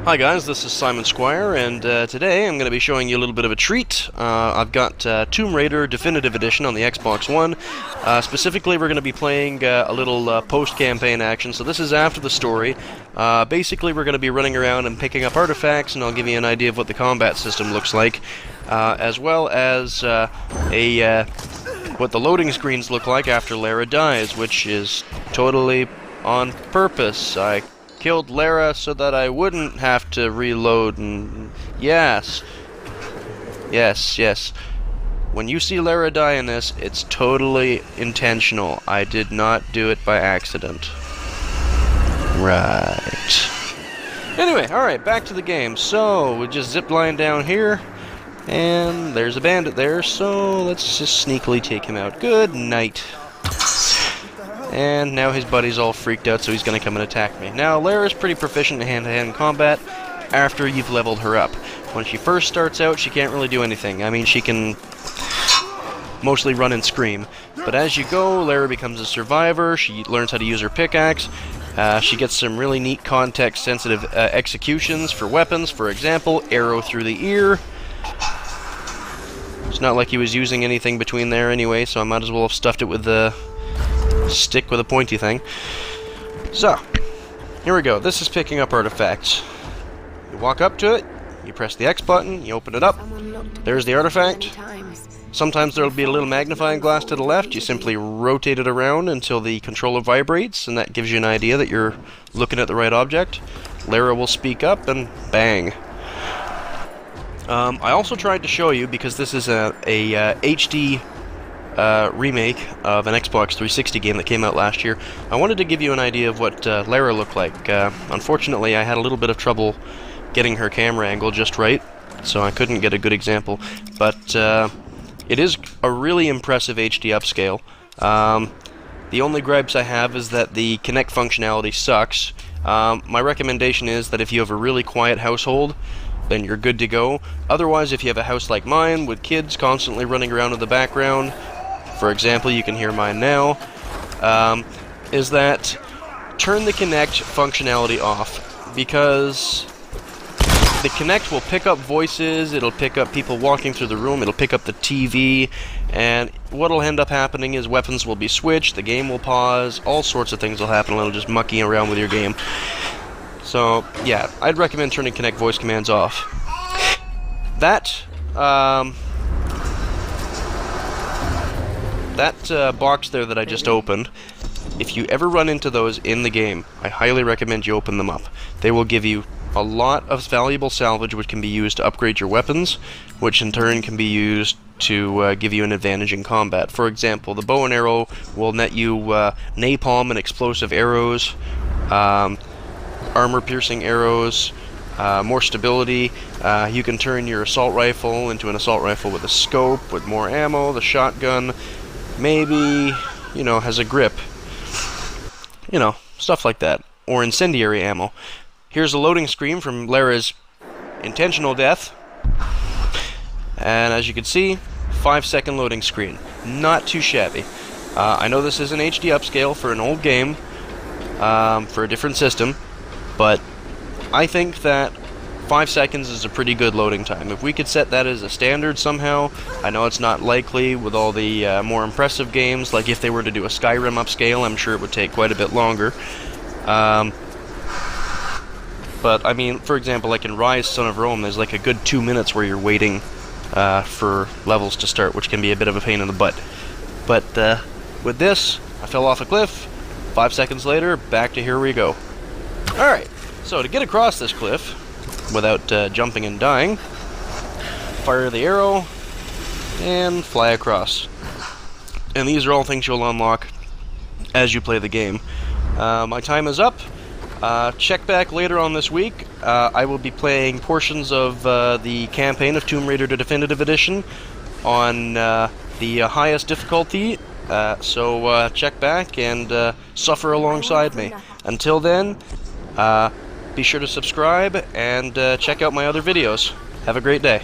Hi guys, this is Simon Squire, and today I'm going to be showing you a little bit of a treat. I've got Tomb Raider Definitive Edition on the Xbox One. Specifically, we're going to be playing a little post-campaign action, so this is after the story. Basically, we're going to be running around and picking up artifacts, and I'll give you an idea of what the combat system looks like, as well as what the loading screens look like after Lara dies, which is totally on purpose. I killed Lara so that I wouldn't have to reload, and yes. When you see Lara die in this, it's totally intentional. I did not do it by accident. Right. Anyway, alright, back to the game. So, we just zipline down here, and there's a bandit there, so let's just sneakily take him out. Good night. And now his buddy's all freaked out, so he's going to come and attack me. Now, Lara's pretty proficient in hand-to-hand combat after you've leveled her up. When she first starts out, she can't really do anything. I mean, she can mostly run and scream. But as you go, Lara becomes a survivor, she learns how to use her pickaxe, she gets some really neat context-sensitive executions for weapons. For example, arrow through the ear. It's not like he was using anything between there anyway, so I might as well have stuffed it with the stick with a pointy thing. So, here we go. This is picking up artifacts. You walk up to it, you press the X button, you open it up, there's the artifact. Sometimes there'll be a little magnifying glass to the left. You simply rotate it around until the controller vibrates, and that gives you an idea that you're looking at the right object. Lara will speak up, and bang. I also tried to show you, because this is a HD remake of an Xbox 360 game that came out last year. I wanted to give you an idea of what Lara looked like. Unfortunately, I had a little bit of trouble getting her camera angle just right, so I couldn't get a good example. But it is a really impressive HD upscale. The only gripes I have is that the Kinect functionality sucks. My recommendation is that if you have a really quiet household, then you're good to go. Otherwise, if you have a house like mine with kids constantly running around in the background, for example, you can hear mine now, is that turn the Kinect functionality off, because the Kinect will pick up voices, it'll pick up people walking through the room, it'll pick up the TV, and what'll end up happening is weapons will be switched, the game will pause, all sorts of things will happen, and it'll just mucking around with your game. So, yeah, I'd recommend turning Kinect voice commands off. That box there that I just opened, if you ever run into those in the game, I highly recommend you open them up. They will give you a lot of valuable salvage which can be used to upgrade your weapons, which in turn can be used to give you an advantage in combat. For example, the bow and arrow will net you napalm and explosive arrows, armor-piercing arrows, more stability. You can turn your assault rifle into an assault rifle with a scope, with more ammo. The shotgun maybe, has a grip. Stuff like that. Or incendiary ammo. Here's a loading screen from Lara's intentional death. And as you can see, 5-second loading screen. Not too shabby. I know this is an HD upscale for an old game, for a different system, but I think that 5 seconds is a pretty good loading time. If we could set that as a standard somehow, I know it's not likely with all the more impressive games, like if they were to do a Skyrim upscale, I'm sure it would take quite a bit longer. But, I mean, for example, like in Rise, Son of Rome, there's like a good 2 minutes where you're waiting for levels to start, which can be a bit of a pain in the butt. But with this, I fell off a cliff, 5 seconds later, back to here we go. Alright, so to get across this cliff, without jumping and dying, fire the arrow, and fly across. And these are all things you'll unlock as you play the game. My time is up. Check back later on this week. I will be playing portions of the campaign of Tomb Raider Definitive Edition on the highest difficulty, so check back and suffer alongside me. Until then, be sure to subscribe and check out my other videos. Have a great day.